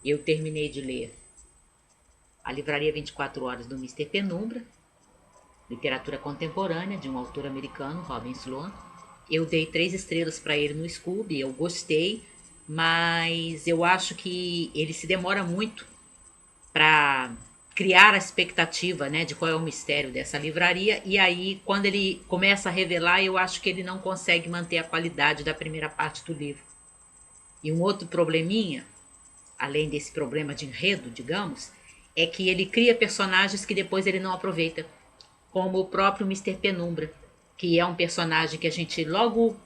eu terminei de ler A Livraria 24 Horas do Mister Penumbra, literatura contemporânea de um autor americano, Robin Sloan. Eu dei 3 estrelas para ele no Scooby, eu gostei, mas eu acho que ele se demora muito para criar a expectativa, né, de qual é o mistério dessa livraria, e aí quando ele começa a revelar, eu acho que ele não consegue manter a qualidade da primeira parte do livro. E um outro probleminha, além desse problema de enredo, digamos, é que ele cria personagens que depois ele não aproveita, como o próprio Mister Penumbra, que é um personagem que a gente logo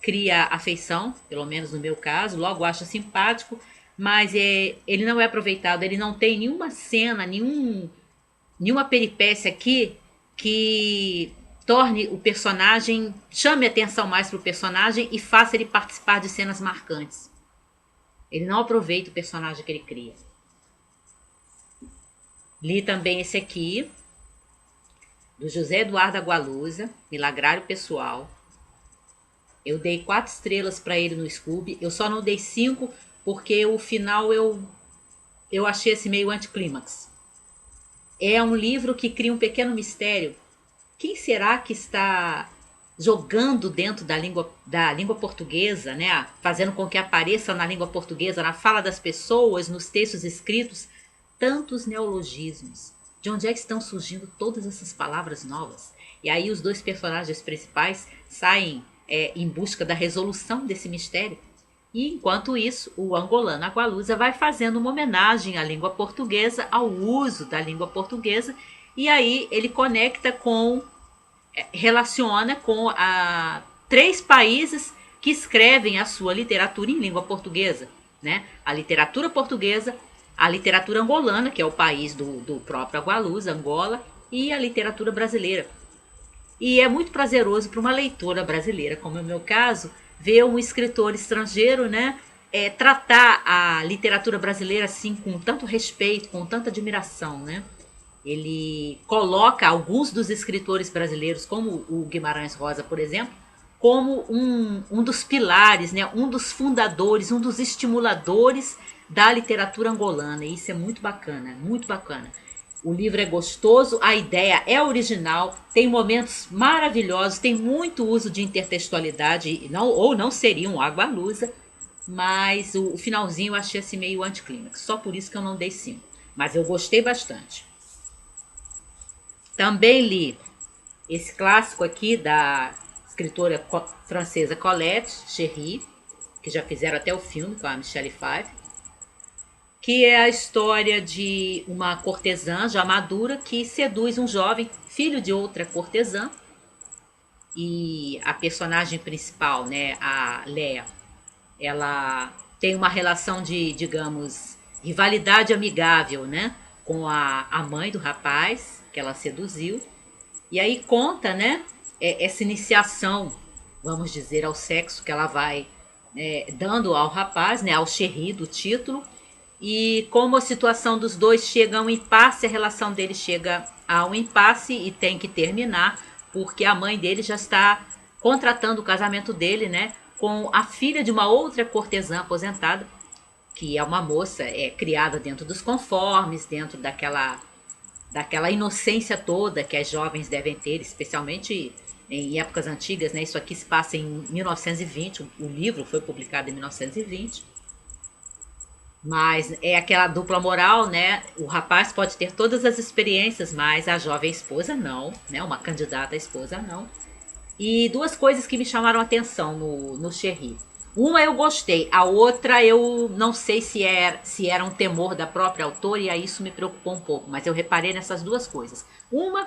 cria afeição, pelo menos no meu caso, logo acha simpático, mas ele não é aproveitado, ele não tem nenhuma cena, nenhuma peripécia aqui que torne o personagem, chame atenção mais para o personagem e faça ele participar de cenas marcantes. Ele não aproveita o personagem que ele cria. Li também esse aqui, do José Eduardo Agualusa, Milagrário Pessoal. Eu dei 4 estrelas para ele no Scooby. Eu só não dei 5 porque o final eu achei esse meio anticlímax. É um livro que cria um pequeno mistério. Quem será que está jogando dentro da língua portuguesa, né? Fazendo com que apareça na língua portuguesa, na fala das pessoas, nos textos escritos, tantos neologismos? De onde é que estão surgindo todas essas palavras novas? E aí os dois personagens principais saem em busca da resolução desse mistério. E enquanto isso, o angolano Agualusa vai fazendo uma homenagem à língua portuguesa, ao uso da língua portuguesa, e aí ele conecta relaciona com 3 países que escrevem a sua literatura em língua portuguesa, né? A literatura portuguesa, a literatura angolana, que é o país do próprio Agualusa, Angola, e a literatura brasileira. E é muito prazeroso para uma leitora brasileira, como é o meu caso, ver um escritor estrangeiro, né, tratar a literatura brasileira assim com tanto respeito, com tanta admiração, né? Ele coloca alguns dos escritores brasileiros, como o Guimarães Rosa, por exemplo, como um dos pilares, né, um dos fundadores, um dos estimuladores da literatura angolana. E isso é muito bacana, muito bacana. O livro é gostoso, a ideia é original, tem momentos maravilhosos, tem muito uso de intertextualidade, não, ou não seria um Agualusa, mas o finalzinho eu achei assim meio anticlímax. Só por isso que eu não dei 5. Mas eu gostei bastante. Também li esse clássico aqui da escritora francesa Colette Cherry, que já fizeram até o filme com a Michelle Pfeiffer, que é a história de uma cortesã já madura que seduz um jovem, filho de outra cortesã, e a personagem principal, né, a Léa, ela tem uma relação de, digamos, rivalidade amigável, né, com a mãe do rapaz que ela seduziu. E aí conta, né, essa iniciação, vamos dizer, ao sexo que ela vai dando ao rapaz, né, ao Cherry do título, e como a situação dos dois chega a um impasse, a relação dele chega a um impasse e tem que terminar, porque a mãe dele já está contratando o casamento dele, né, com a filha de uma outra cortesã aposentada, que é uma moça criada dentro dos conformes, dentro daquela inocência toda que as jovens devem ter, especialmente em épocas antigas, né? Isso aqui se passa em 1920, o livro foi publicado em 1920. Mas é aquela dupla moral, né? O rapaz pode ter todas as experiências, mas a jovem esposa não, né? Uma candidata à esposa não. E 2 coisas que me chamaram a atenção no Cherry. Uma eu gostei, a outra eu não sei se era um temor da própria autora e aí isso me preocupou um pouco, mas eu reparei nessas 2 coisas. Uma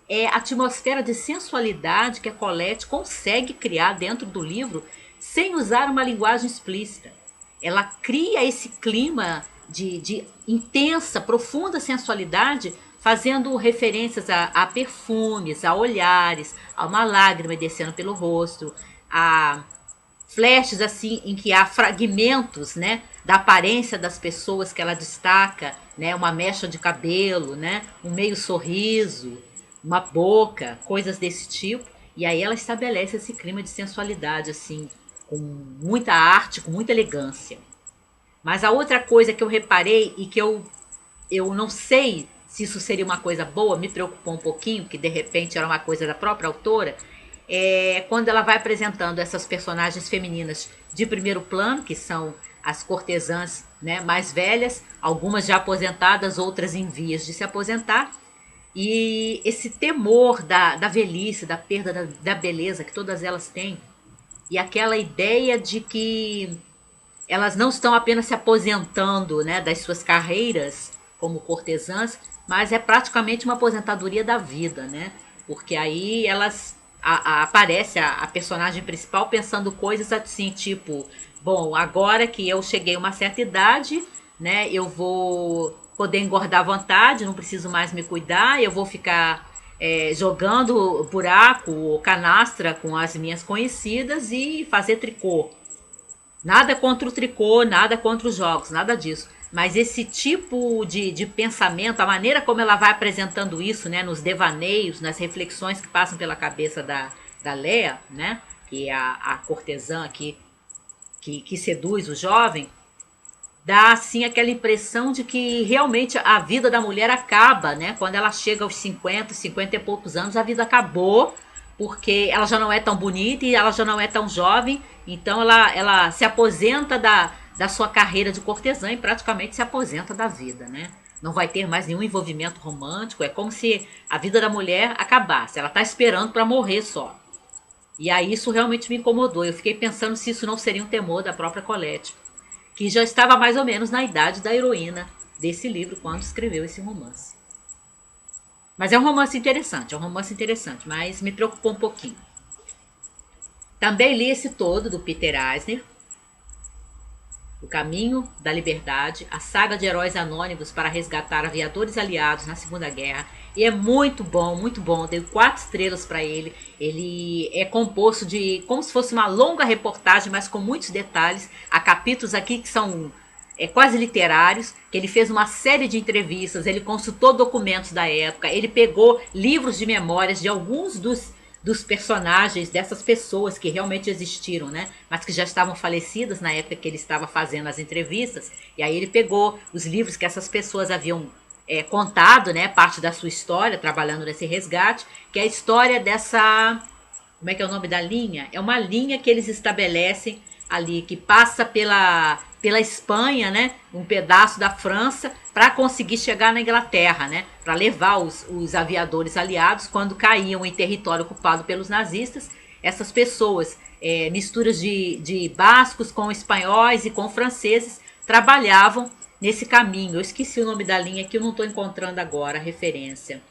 é a atmosfera de sensualidade que a Colette consegue criar dentro do livro sem usar uma linguagem explícita. Ela cria esse clima de intensa, profunda sensualidade, fazendo referências a perfumes, a olhares, a uma lágrima descendo pelo rosto, a flashes assim em que há fragmentos, né, da aparência das pessoas que ela destaca, né, uma mecha de cabelo, né, um meio sorriso, uma boca, coisas desse tipo. E aí ela estabelece esse clima de sensualidade assim, com muita arte, com muita elegância. Mas a outra coisa que eu reparei e que eu não sei se isso seria uma coisa boa, me preocupou um pouquinho, que de repente era uma coisa da própria autora, é quando ela vai apresentando essas personagens femininas de primeiro plano, que são as cortesãs, né, mais velhas, algumas já aposentadas, outras em vias de se aposentar, e esse temor da velhice, da perda da beleza que todas elas têm, e aquela ideia de que elas não estão apenas se aposentando, né, das suas carreiras como cortesãs, mas é praticamente uma aposentadoria da vida, né? Porque aí elas aparece a personagem principal pensando coisas assim, tipo, bom, agora que eu cheguei a uma certa idade, né, eu vou poder engordar à vontade, não preciso mais me cuidar, eu vou ficar jogando buraco ou canastra com as minhas conhecidas e fazer tricô. Nada contra o tricô, nada contra os jogos, nada disso. Mas esse tipo de pensamento, a maneira como ela vai apresentando isso, né, nos devaneios, nas reflexões que passam pela cabeça da Lea, né, que é a cortesã aqui, que seduz o jovem, dá assim aquela impressão de que realmente a vida da mulher acaba, né? Quando ela chega aos 50, 50 e poucos anos, a vida acabou, porque ela já não é tão bonita e ela já não é tão jovem, então ela se aposenta da sua carreira de cortesã e praticamente se aposenta da vida, né? Não vai ter mais nenhum envolvimento romântico, é como se a vida da mulher acabasse, ela está esperando para morrer só. E aí isso realmente me incomodou. Eu fiquei pensando se isso não seria um temor da própria Colette, que já estava mais ou menos na idade da heroína desse livro quando escreveu esse romance. Mas é um romance interessante, mas me preocupou um pouquinho. Também li esse todo do Peter Eisner, O Caminho da Liberdade, a saga de heróis anônimos para resgatar aviadores aliados na Segunda Guerra. E é muito bom, muito bom. Dei 4 estrelas para ele. Ele é composto de como se fosse uma longa reportagem, mas com muitos detalhes. Há capítulos aqui que são quase literários, que ele fez uma série de entrevistas, ele consultou documentos da época, ele pegou livros de memórias de alguns dos personagens, dessas pessoas que realmente existiram, né? Mas que já estavam falecidas na época que ele estava fazendo as entrevistas. E aí ele pegou os livros que essas pessoas haviam contado, né? Parte da sua história, trabalhando nesse resgate, que é a história dessa. Como é que é o nome da linha? É uma linha que eles estabelecem ali, que passa pela Espanha, né? Um pedaço da França, para conseguir chegar na Inglaterra, né? Para levar os aviadores aliados quando caíam em território ocupado pelos nazistas. Essas pessoas, misturas de bascos com espanhóis e com franceses, trabalhavam nesse caminho. Eu esqueci o nome da linha que eu não estou encontrando agora a referência.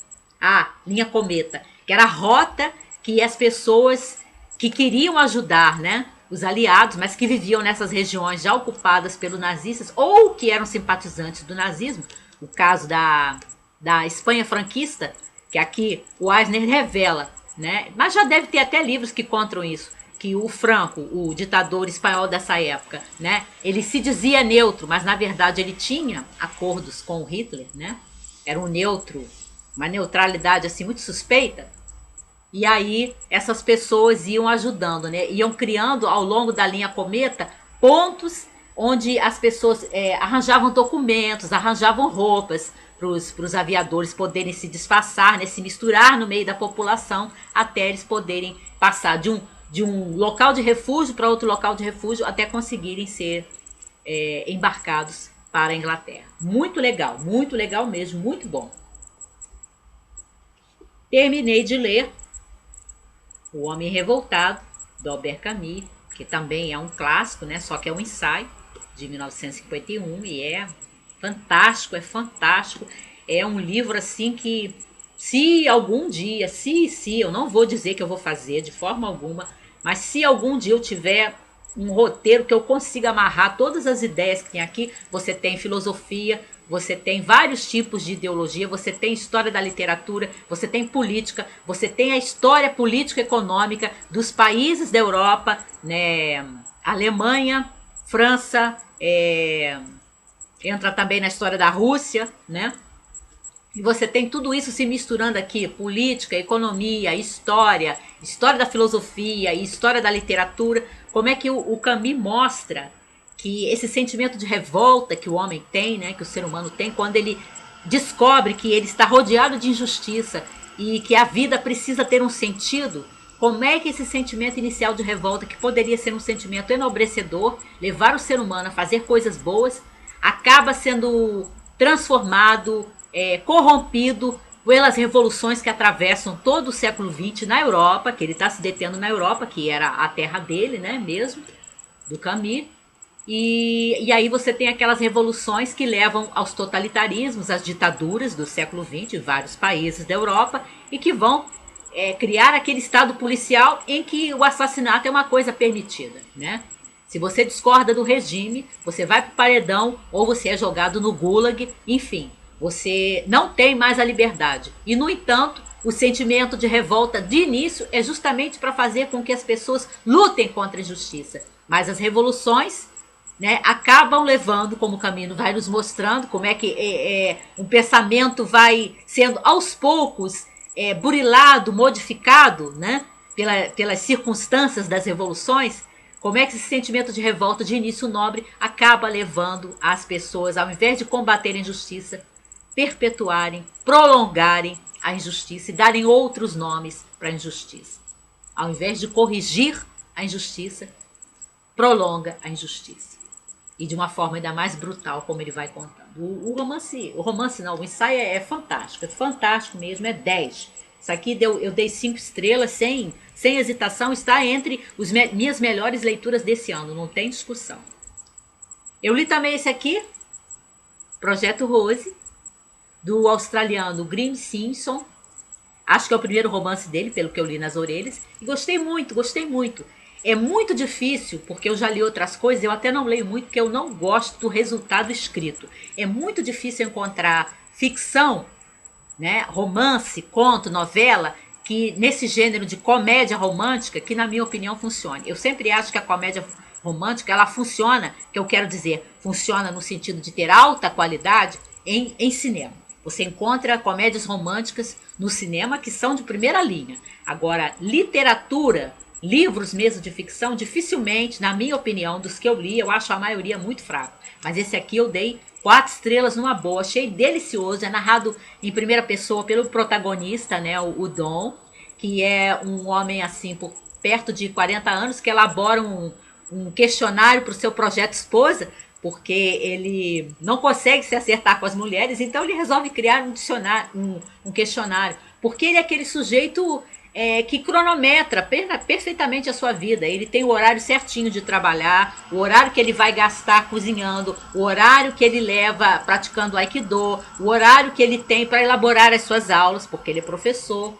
Ah, linha Cometa, que era a rota que as pessoas que queriam ajudar, né, os aliados, mas que viviam nessas regiões já ocupadas pelos nazistas ou que eram simpatizantes do nazismo, o caso da Espanha franquista, que aqui o Eisner revela, né, mas já deve ter até livros que contam isso, que o Franco, o ditador espanhol dessa época, né, ele se dizia neutro, mas na verdade ele tinha acordos com o Hitler, né, era um neutro, uma neutralidade assim muito suspeita. E aí essas pessoas iam ajudando, né? Iam criando ao longo da linha Cometa pontos onde as pessoas arranjavam documentos, arranjavam roupas para os aviadores poderem se disfarçar, né? Se misturar no meio da população até eles poderem passar de um local de refúgio para outro local de refúgio até conseguirem ser embarcados para a Inglaterra. Muito legal mesmo, muito bom. Terminei de ler O Homem Revoltado, do Albert Camus, que também é um clássico, né? Só que é um ensaio de 1951 e é fantástico, é fantástico. É um livro assim que se algum dia, se eu não vou dizer que eu vou fazer de forma alguma, mas se algum dia eu tiver um roteiro que eu consiga amarrar todas as ideias que tem aqui, você tem filosofia, você tem vários tipos de ideologia, você tem história da literatura, você tem política, você tem a história política econômica dos países da Europa, né? Alemanha, França, entra também na história da Rússia, né? E você tem tudo isso se misturando aqui, política, economia, história, história da filosofia e história da literatura, como é que o Camus mostra que esse sentimento de revolta que o homem tem, né, que o ser humano tem, quando ele descobre que ele está rodeado de injustiça e que a vida precisa ter um sentido, como é que esse sentimento inicial de revolta, que poderia ser um sentimento enobrecedor, levar o ser humano a fazer coisas boas, acaba sendo transformado, corrompido pelas revoluções que atravessam todo o século XX na Europa, que ele está se detendo na Europa, que era a terra dele, né, mesmo, do Camus. E aí você tem aquelas revoluções que levam aos totalitarismos, às ditaduras do século XX em vários países da Europa e que vão criar aquele estado policial em que o assassinato é uma coisa permitida, né? Se você discorda do regime, você vai para o paredão ou você é jogado no gulag, enfim, você não tem mais a liberdade. E, no entanto, o sentimento de revolta de início é justamente para fazer com que as pessoas lutem contra a injustiça. Mas as revoluções, né, acabam levando, como o Camino vai nos mostrando, como é que um pensamento vai sendo aos poucos burilado, modificado, né, pelas circunstâncias das revoluções, como é que esse sentimento de revolta de início nobre acaba levando as pessoas, ao invés de combaterem a injustiça, perpetuarem, prolongarem a injustiça e darem outros nomes para a injustiça. Ao invés de corrigir a injustiça, prolonga a injustiça. E de uma forma ainda mais brutal, como ele vai contando. O romance não, o ensaio é fantástico mesmo, é 10. Isso aqui eu dei 5 estrelas, sem hesitação, está entre as minhas melhores leituras desse ano, não tem discussão. Eu li também esse aqui, Projeto Rose, do australiano Graham Simpson. Acho que é o primeiro romance dele, pelo que eu li nas orelhas. E gostei muito, gostei muito. É muito difícil, porque eu já li outras coisas, eu até não leio muito, porque eu não gosto do resultado escrito. É muito difícil encontrar ficção, né, romance, conto, novela, que nesse gênero de comédia romântica, que na minha opinião funcione. Eu sempre acho que a comédia romântica, ela funciona, que eu quero dizer, funciona no sentido de ter alta qualidade em cinema. Você encontra comédias românticas no cinema que são de primeira linha. Agora, literatura, livros mesmo de ficção, dificilmente, na minha opinião, dos que eu li, eu acho a maioria muito fraco. Mas esse aqui eu dei 4 estrelas numa boa, achei delicioso. É narrado em primeira pessoa pelo protagonista, né, o Dom, que é um homem assim, por perto de 40 anos, que elabora um questionário para o seu projeto esposa, porque ele não consegue se acertar com as mulheres, então ele resolve criar um questionário, porque ele é aquele sujeito que cronometra perfeitamente a sua vida. Ele tem o horário certinho de trabalhar, o horário que ele vai gastar cozinhando, o horário que ele leva praticando aikido, o horário que ele tem para elaborar as suas aulas, porque ele é professor.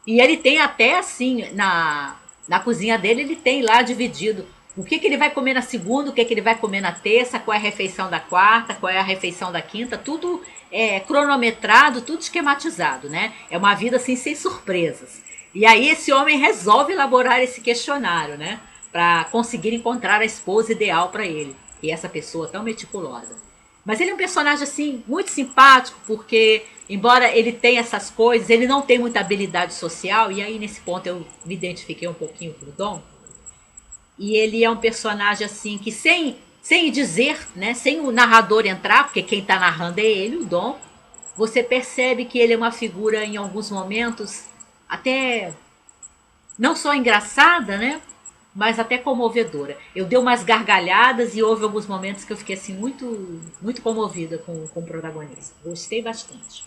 E ele tem até assim, na cozinha dele, ele tem lá dividido o que ele vai comer na segunda, o que ele vai comer na terça, qual é a refeição da quarta, qual é a refeição da quinta, tudo cronometrado, tudo esquematizado, né? É uma vida assim sem surpresas. E aí esse homem resolve elaborar esse questionário, né? Para conseguir encontrar a esposa ideal para ele. E essa pessoa tão meticulosa. Mas ele é um personagem assim muito simpático, porque embora ele tenha essas coisas, ele não tem muita habilidade social, e aí nesse ponto eu me identifiquei um pouquinho com o Dom. E ele é um personagem assim que sem dizer, né, sem o narrador entrar, porque quem está narrando é ele, o Dom, você percebe que ele é uma figura em alguns momentos até não só engraçada, né, mas até comovedora. Eu dei umas gargalhadas e houve alguns momentos que eu fiquei assim muito comovida com o protagonista. Gostei bastante.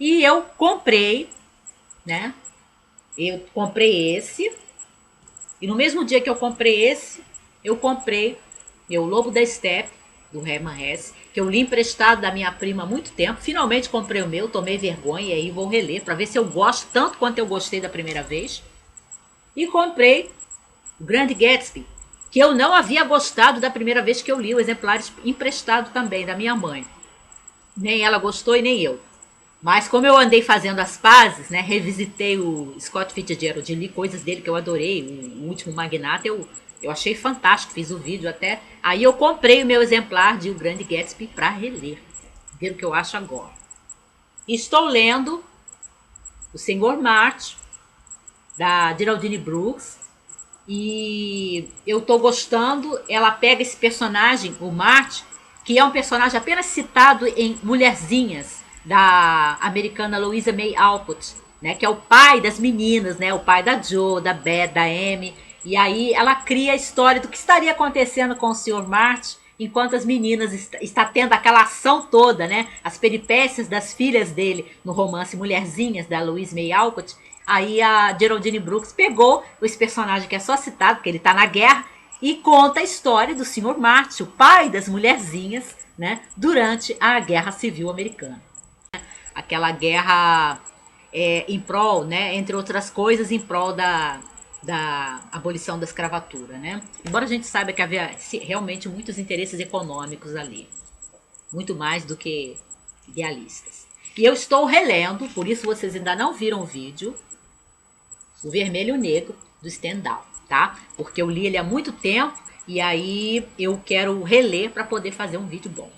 E eu comprei, né? Eu comprei esse. E no mesmo dia que eu comprei esse, eu comprei meu Lobo da Steppe, do Herman Hesse, que eu li emprestado da minha prima há muito tempo. Finalmente comprei o meu, tomei vergonha e aí vou reler para ver se eu gosto tanto quanto eu gostei da primeira vez. E comprei o Grande Gatsby, que eu não havia gostado da primeira vez que eu li, o exemplar emprestado também da minha mãe. Nem ela gostou e nem eu. Mas como eu andei fazendo as pazes, né, revisitei o Scott Fitzgerald, li coisas dele que eu adorei, o Último Magnata, eu achei fantástico, fiz o vídeo até. Aí eu comprei o meu exemplar de O Grande Gatsby para reler, ver o que eu acho agora. Estou lendo O Senhor March, da Geraldine Brooks, E eu tô gostando. Ela pega esse personagem, o Marty, que é um personagem apenas citado em Mulherzinhas, da americana Louisa May Alcott, né, que é o pai das meninas, né, o pai da Jo, da Beth, da Amy. E aí ela cria a história do que estaria acontecendo com o Sr. Marty enquanto as meninas está tendo aquela ação toda, né? As peripécias das filhas dele no romance Mulherzinhas, da Louise May Alcott. Aí a Geraldine Brooks pegou esse personagem que é só citado, porque ele está na guerra, e conta a história do Sr. Marty, o pai das mulherzinhas, né? Durante a Guerra Civil Americana. Aquela guerra em prol, né? Entre outras coisas, em prol da abolição da escravatura, né? Embora a gente saiba que havia realmente muitos interesses econômicos ali, muito mais do que idealistas. E eu estou relendo, por isso vocês ainda não viram o vídeo, O Vermelho e o Negro, do Stendhal, tá? Porque eu li ele há muito tempo e aí eu quero reler para poder fazer um vídeo bom.